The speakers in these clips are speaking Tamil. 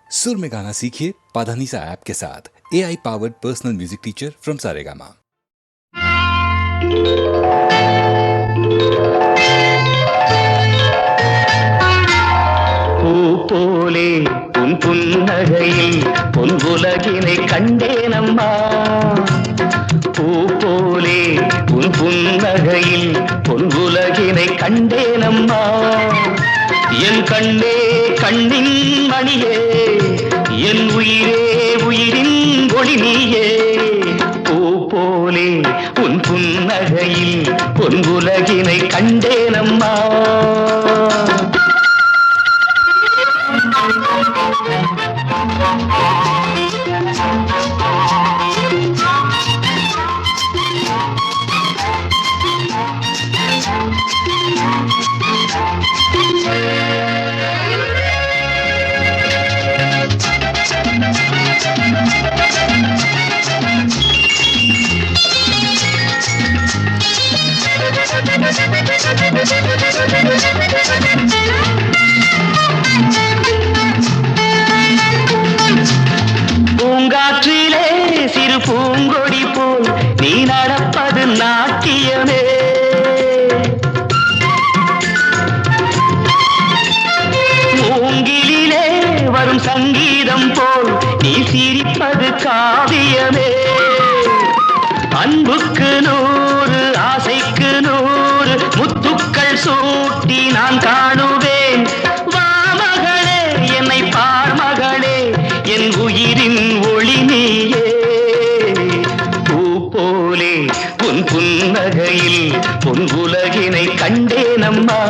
सुर में गाना सीखिए पाधानीसा ऐप के साथ। AI powered personal music teacher from Saregama. பூ போலே உன் புன்னகையில் பொன்புலகினை கண்டேனம்மா. பூ போலே உன் புன்னகையில் பொன்புலகினை கண்டேனம்மா. என் கண்ணே கண்ணின் மணியே, என் உயிரே உயிரின் ஒளி நீயே. பூ போலே உன் புன்னகையில் பொன்புலகினை கண்டேனம்மா. பூங்காற்றிலே சிறு பூங்கொடி போல் நீ நடப்பது நாட்டியமே. மூங்கிலே வரும் சங்கீதம் போல் நீ சிரிப்பது காவியமே. அன்புக்கு 100 ஆசைக்கு 100 முத்துக்கள் சூட்டி நான் காணுவேன். வா மகளே என்னை பார் மகளே, என் உயிரின் ஒளி நீயே. பூ போலே உன் புன்னகையில் பொன் உலகினை கண்டேனம்மா.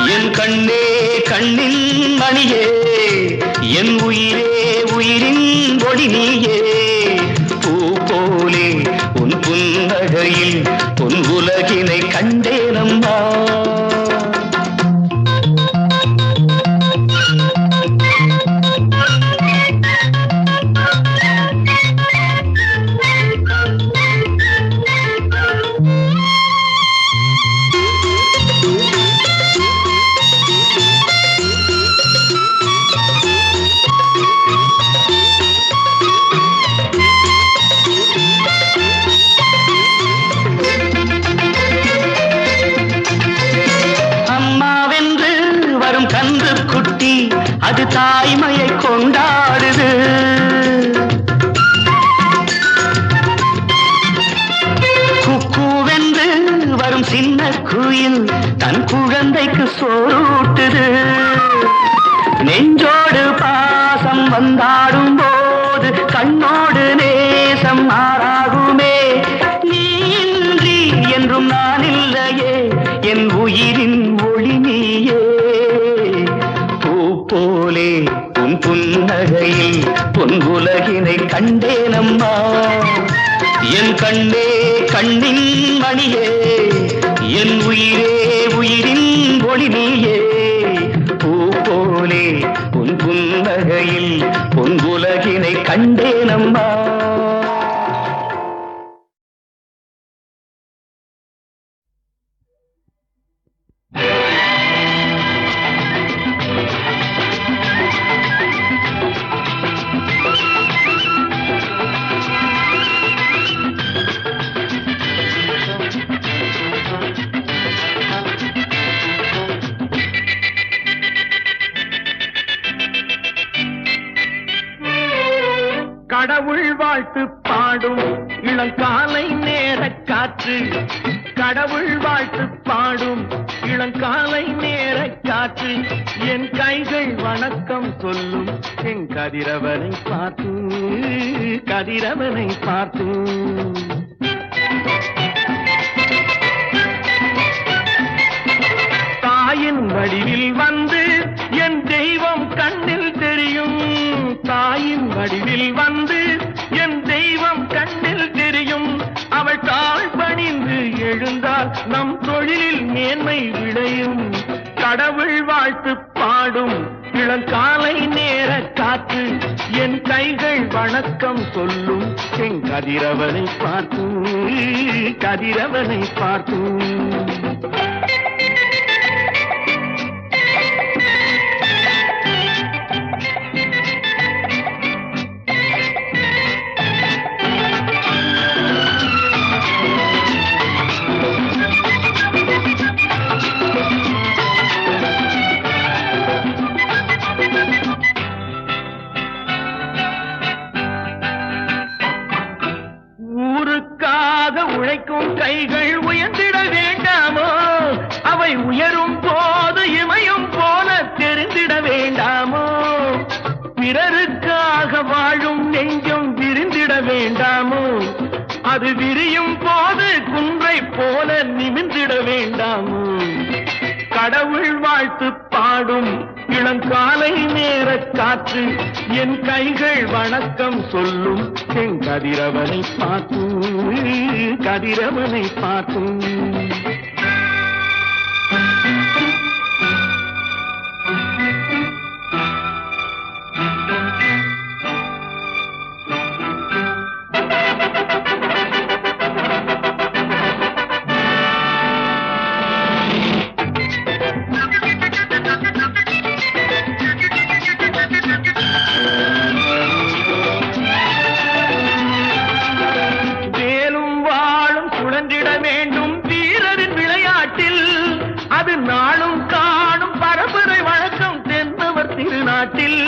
என் கண்ணே கண்ணின் மணியே, என் உயிரே உயிரின் ஒளி நீயே. பூ போலே உன் புன்னகையில் பொன் உலகினை கண்டேனம்மா. அது தாய்மையை கொண்டாடுது. குக்கூவென்று வரும் சின்ன குயில் தன் குழந்தைக்கு சோறூட்டுது. நெஞ்சோடு பாசம் வந்தாடும் போது கண்ணோடு நேசம் மாறாகுமே. நீ இன்றி என்றும் நான் இல்லையே, என் உயிரின் ஒளி நீயே. போலே உன் புன்னகையில் பொன் உலகினை கண்டேனம்மா. என் கண்ணே கண்ணின் மணியே, என் உயிரே உயிரின் ஒளி நீயே. பூ போலே உன் புன்னகையில் பொன் உலகினை கண்டேனம்மா. கடவுள் வாழ்த்து பாடும் இளங்காலை நேரக் காற்று. கடவுள் வாழ்த்து பாடும் இளங்காலை நேரக் காற்று. என் கைகள் வணக்கம் சொல்லும் என் கதிரவனை பார்த்து, கதிரவனை பார்த்து. தாயின் வடிவில் வந்து என் தெய்வம் கண்ணில் தெரியும். தாயின் வடிவில் வந்து என் தெய்வம் கண்ணில் தெரியும். அவள் தாழ் பணிந்து எழுந்தால் நம் தொழிலில் மேன்மை விளையும். கடவுள் வாழ்த்து பாடும் இளங்காலை நேர காற்று. என் கைகள் வணக்கம் சொல்லும் என் கதிரவனை பார்த்து, கதிரவனை பார்த்து. பிறருக்காக வாழும் நெஞ்சம் விரிந்திட வேண்டாமோ? அது விரியும் போது குன்றை போல நிமிர்ந்திட வேண்டாமோ? கடவுள் வாழ்த்து பாடும் இளங்காலை நேர காற்று என் கைகள் வணக்கம் சொல்லும் என் கதிரவனை பார்த்து கதிரவனை பார்த்து. நாளும் காணும் பரம்பரை வழக்கம் தென்னவர் திருநாட்டில்.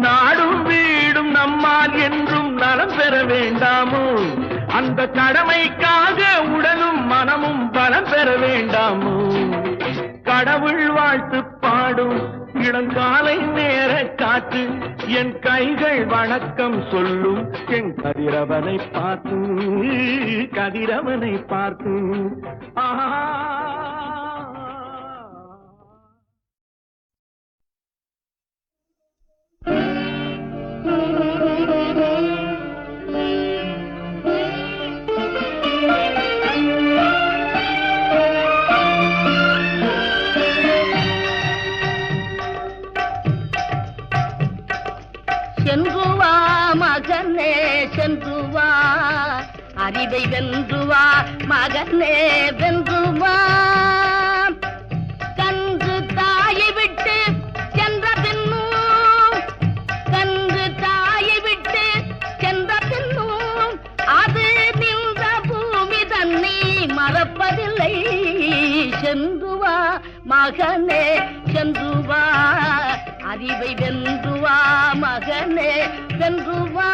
நாடும் வீடும் நம்மால் என்றும் நலம் பெற வேண்டாமோ? அந்த கடமைக்காக உடலும் மனமும் பலம் பெற வேண்டாமோ? கடவுள் வாழ்த்து பாடும் இளங்காலை நேர காற்று என் கைகள் வணக்கம் சொல்லும் என் கதிரவனை பார்த்து கதிரவனை பார்த்து. சென்று வா மகனே சென்று வா, அறிவை வென்று வா மகனே வென்று வா. கன்று தாயை விட்டு சென்ற பின்னும், கன்று தாயை விட்டு சென்ற பின்னும் அது நின்ற பூமி தன்னை மறப்பதில்லை. சென்று வா மகனே சென்று வா, அறிவை வென்று வா மகனே வென்று வா.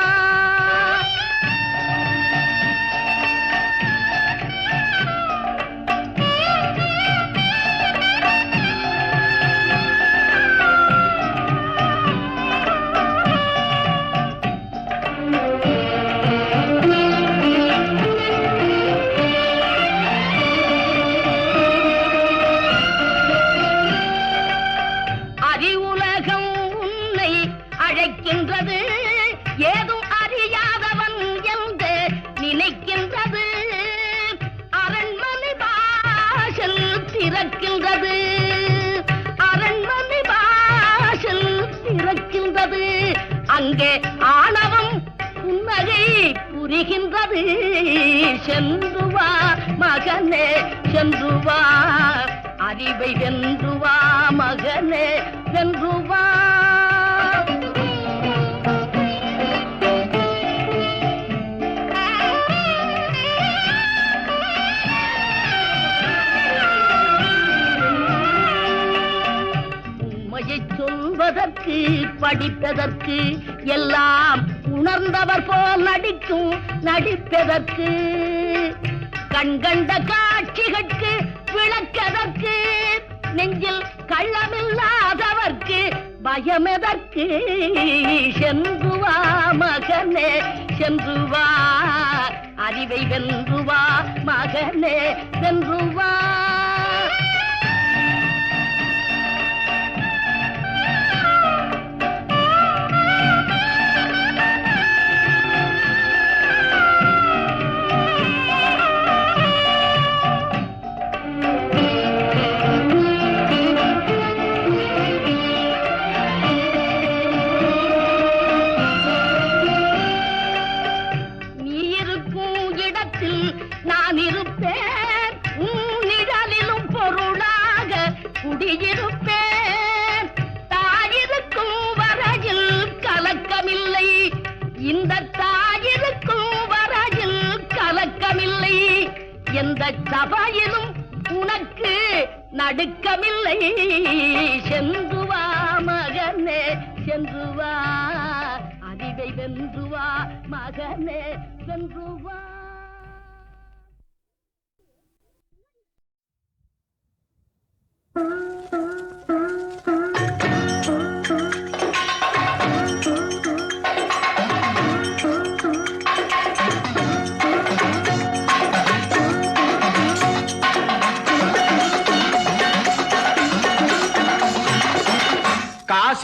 ஏதும் அறியாதவன் என்று நினைக்கின்றது. அரண்மனை வாசல் திறக்கின்றது, அரண்மனை வாசல் திறக்கின்றது. அங்கே ஆணவம் புன்னகை புரிகின்றது. சென்று வா மகனே சென்று வா, அறிவை வென்று வா மகனே வென்று வா. சொல்வதற்கு படிப்பதற்கு எல்லாம் உணர்ந்தவர் போல் நடிக்கும் நடிப்பதற்கு, கண்கண்ட காட்சிகளுக்கு விளக்கதற்கு, நெஞ்சில் கள்ளமில்லாதவர்க்கு பயமெதற்கு. சென்று வா மகனே சென்று வா, அறிவை வென்று வா மகனே வென்று வா. நான் இருப்பேன் உன் நிழலிலும் பொருளாக குடியிருப்பேன். தாயிருக்கும் வரையில் கலக்கமில்லை, இந்த தாயிருக்கும் வரையில் கலக்கமில்லை. எந்த சபையிலும் உனக்கு நடுக்கமில்லை. சென்று வா மகனே சென்று வா, அறிவை வென்று வா மகனே வென்று வா.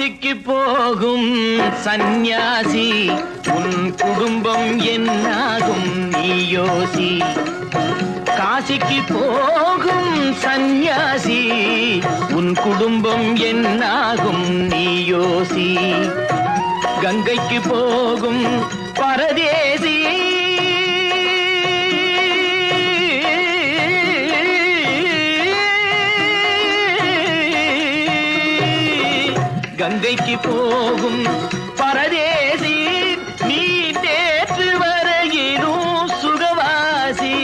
காசிக்கு போகும் சந்நியாசி உன் குடும்பம் என்னாகும் நீ யோசி. காசிக்கு போகும் சந்நியாசி உன் குடும்பம் என்னாகும் நீ யோசி. கங்கைக்கு போகும் பரதேசி கங்கைக்கு போகும் பரதேசி நீ நேற்று வரையிலும் சுகவாசி.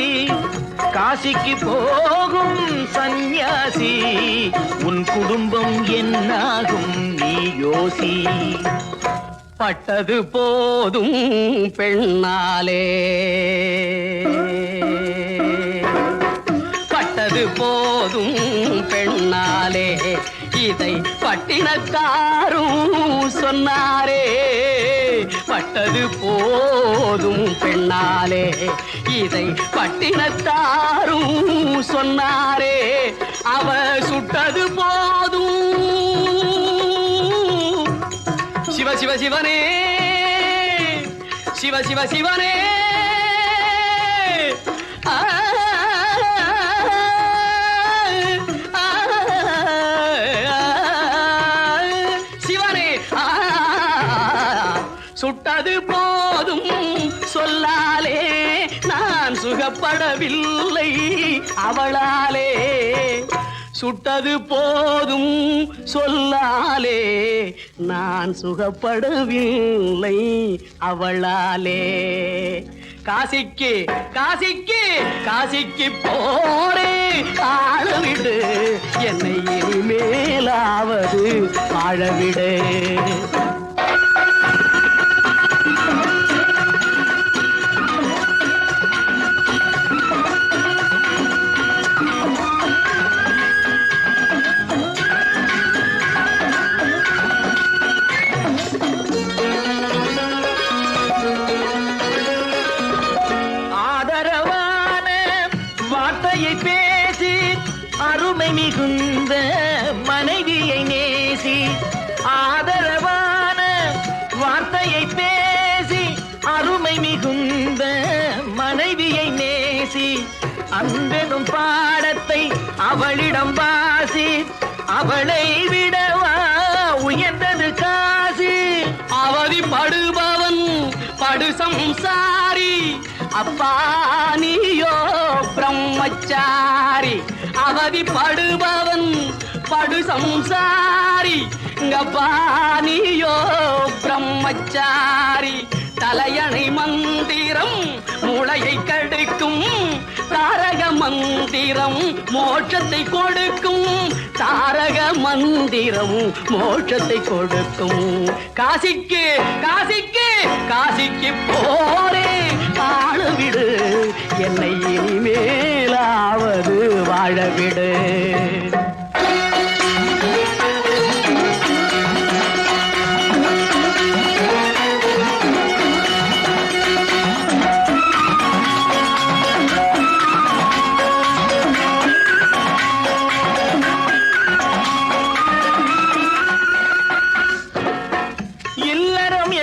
காசிக்கு போகும் சந்நியாசி உன் குடும்பம் என்னாகும் நீ யோசி. பட்டது போதும் பெண்ணாலே, பட்டது போதும் பெண்ணாலே, இதை பட்டினத்தாரும் சொன்னாரே. பட்டது போதும் பெண்ணாலே, இதை பட்டினத்தாரும் சொன்னாரே. அவ சுட்டது போதும் சிவ சிவ சிவனே, சிவ சிவ சிவனே. சிவனே சுட்டது போதும் சொல்லாலே, நான் சுகப்படவில்லை அவளாலே. சுட்டது போதும் சொல்லாலே, நான் சுகப்படவில்லை அவளாலே. காசிக்கு காசிக்கு காசிக்கு போரே ஆளவிடு, என்னை இனிமேலாவது வாழவிடு. பேசி அருமை மிகுந்த மனைவியை நேசி. ஆதரவான வார்த்தையை பேசி அருமை மிகுந்த மனைவியை நேசி. அன்பெனும் பாடத்தை அவளிடம் வாசி, அவளை விடவா உயர்ந்தது காசி. அவதிப்படுபவன் படு சம்சாரி, அப்பா நீயோ பிரம்மச்சாரி. அவதிப்படுபவன் படு சம்சாரி, அப்பா நீயோ பிரம்மச்சாரி. தலையணை மந்திரம் மூளையை கெடுக்கும், தாரக மந்திரம் மோட்சத்தை கொடுக்கும். தாரக மந்திரம் மோட்சத்தை கொடுக்கும். காசிக்கு காசிக்கு காசிக்கு போரே ஆளவிடு, என்னை இனிமேலாவது வாழவிடு.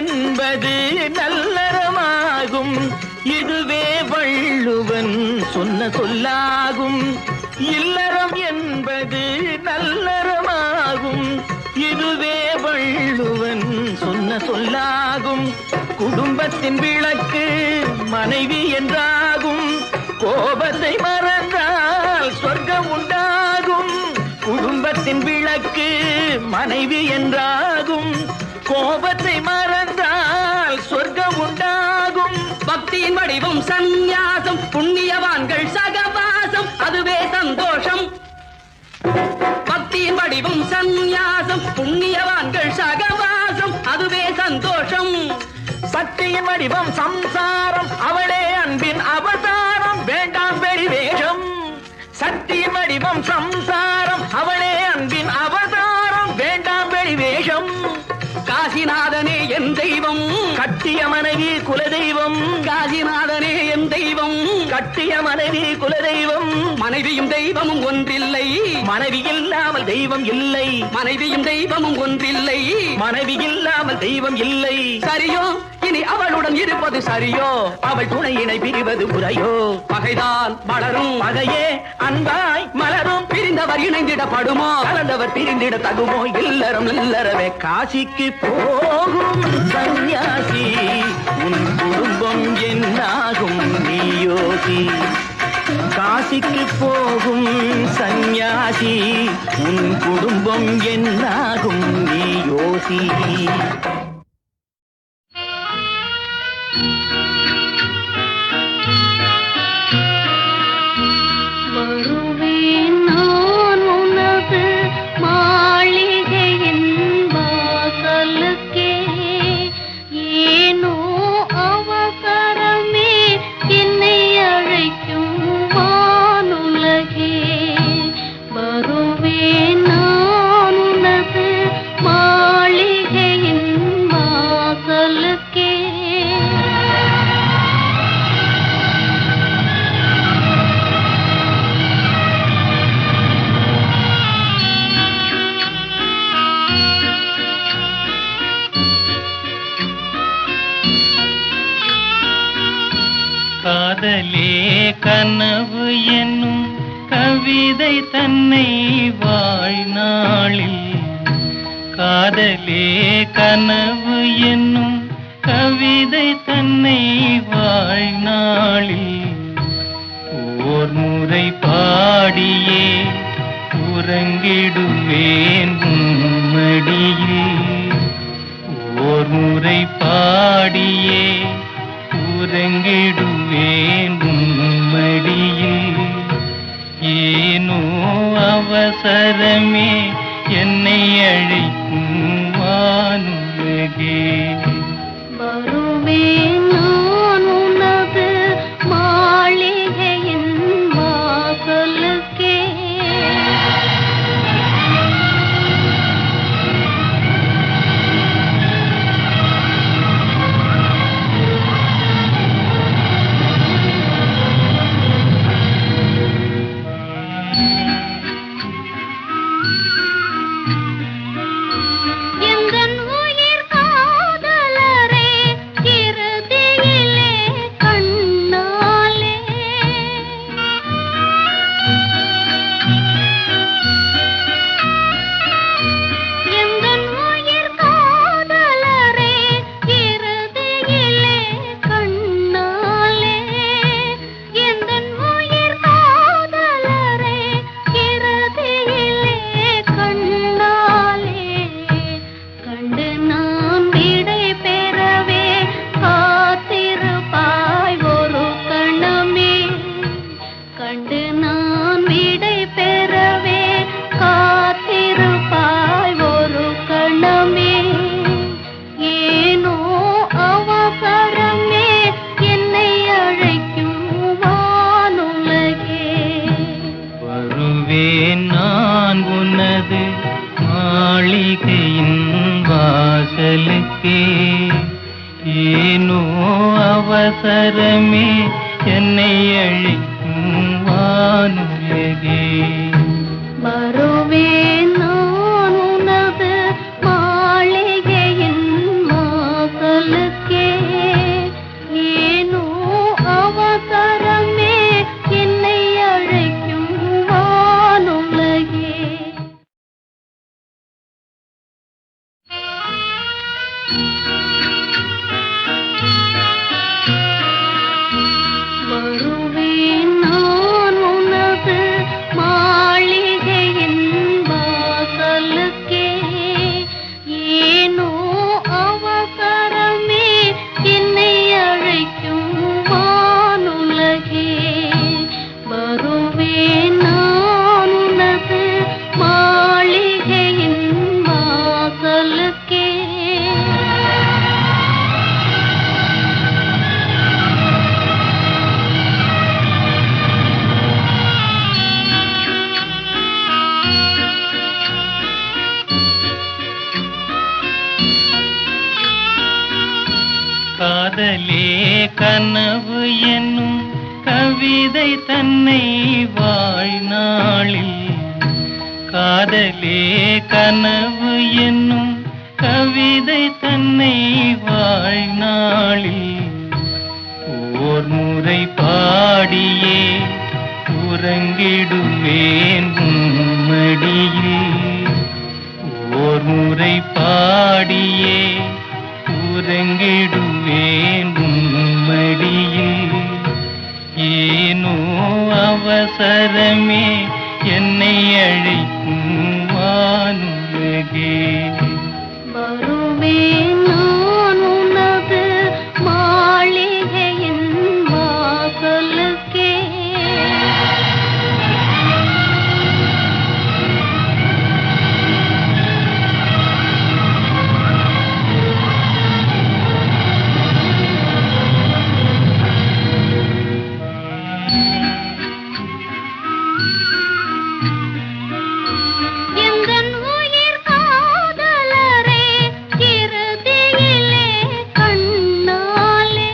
என்பது நல்லறமாகும், இதுவே வள்ளுவன் சொன்ன சொல்லாகும். இல்லறம் என்பது நல்லறமாகும், இதுவே வள்ளுவன் சொன்ன சொல்லாகும். குடும்பத்தின் விளக்கு மனைவி என்றாகும், கோபத்தை மறந்தால் சொர்க்கம் உண்டாகும். குடும்பத்தின் விளக்கு மனைவி என்றாகும், கோபத்தை மறந்தால் சொர்க்கம் உண்டாகும். பக்தியின் வடிவம் சந்நியாசம், புண்ணியவான்கள் சகவாசம், அதுவே சந்தோஷம். பக்தியின் வடிவம் சந்நியாசம், புண்ணியவான்கள் சகவாசம், அதுவே சந்தோஷம். சக்தியின் வடிவம் சம்சாரம், அவளே அன்பின் அவதாரம், வேண்டாம் வெளிவேஷம். சக்தியின் வடிவம் சம்சாரம், அவளே அன்பின் அவதாரம், வேண்டாம் வெளிவேஷம். காசிநாதனே என் தெய்வம், கட்டிய மனைவி குலதெய்வம். காசிநாதனே என் தெய்வம், கட்டிய மனைவி குலதெய்வம். மனைவியும் தெய்வமும் ஒன்றில்லை, மனைவி இல்லாமல் தெய்வம் இல்லை. மனைவியும் தெய்வமும் ஒன்றில்லை. மனைவி இல்லாமல் தெய்வம் இல்லை. சரியோ இனி அவளுடன் இருப்பது சரியோ, அவள் துணையினை பிரிவது முறையோ. பகைதான் வளரும், பகையே அன்பாய் மலரும். பிரிந்தவர் இணைந்திடப்படுமோ, கலந்தவர் பிரிந்திட தகுமோ. இல்லறம் இல்லறவே காசிக்கு போகும் சந்நியாசி, உன் குடும்பம் என்னாகும் நீ யோசி. காசிக்கு போகும் சந்நியாசி, உன் குடும்பம் என்னாகும் நீ யோசி. வருவேன் நான் உனது மாளிகையின் வாசலுக்கே, ஏனோ அவசரமே என்னை அழைக்கும் வானுலகே. வருவேன் நான் உனது மாளிகையின் வாசலுக்கே. காதலே கனவு என்னும் கவிதை தன்னை வாழ்நாளில், காதலே கனவு என்னும் கவிதை தன்னை வாழ்நாளில், ஓர் முறை பாடியே உறங்கிடுவேன் உம்மடியில். ஓர் முறை பாடியே உறங்கிடுவேன் உம்மடியில். ஏனோ அவசரமே என்னை அழைக்கும் வானுலகே. வருவேன் நான் உனது மாளிகையின் வாசலுக்கே. எந்தன் உயிர் காதலரே, இறுதியிலே கண்ணாலே. எந்தன் உயிர் காதலரே, இறுதியிலே கண்ணாலே. எந்தன் உயிர் காதலரே, இறுதியிலே கண்ணாலே. கண்டு நான் விடை பெறவே காத்திருப்பாய் ஒரு கணமே. கண்டு நான் விடை பெறவே காத்திருப்பாய் ஒரு கணமே. ஏனோ அவசரமே என்னை அழைக்கும் வானுலகே. வருவேன் நான் உனது மாளிகையின் வாசலுக்கே. ஏனோ அவசரமே என்னை அழைக்கும் வானுலகே. வருவேன் நான் உனது மாளிகையின் வாசலுக்கே. ஏனோ அவசரமே என்னை அழைக்கும் வானுலகே. காதலே கனவு என்னும் கவிதை தன்னை வாழ்நாளில் காதலே கனவு என்னும் கவிதை தன்னை வாழ்நாளில் ஓர் முறை பாடியே உறங்கிடுவேன் உம்மடியில் ஓர் முறை பாடியே உறங்கிடுவேன் உம்மடியில் ஏனோ அவசரமே என்னை அழைக்கும் வானுலகே வருவேன் நான் உனது மாளிகையின் வாசலுக்கே எந்தன் உயிர் காதலரே இறுதியிலே கண்ணாலே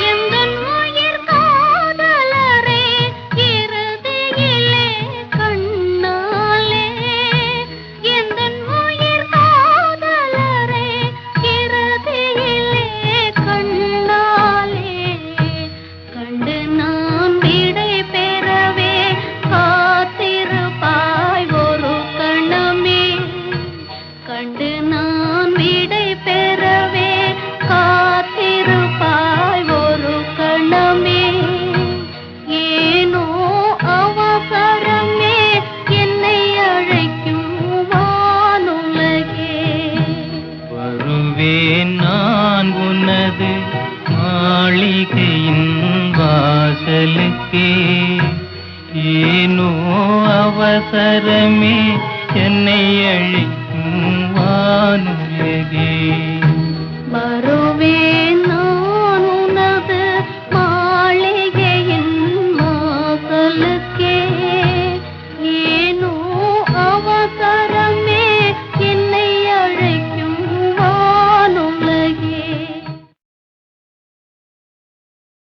எந்தன் உயிர் காதலரே இறுதியிலே கண்ணாலே எந்தன் உயிர் காதலரே இறுதியிலே கண்ணாலே கண்டு நான் விடை பெறவே காத்திருப்பாய் ஒரு கணமே கண்டு நான் விடை பெறவே காத்திருப்பாய் ஒரு கணமே ஏனோ அவசரமே என்னை அழைக்கும் வானுலகே வருவேன் நான் உனது மாளிகையின் வாசலுக்கே ஏனோ அவசரமே என்னை அழைக்கும் வானுலகே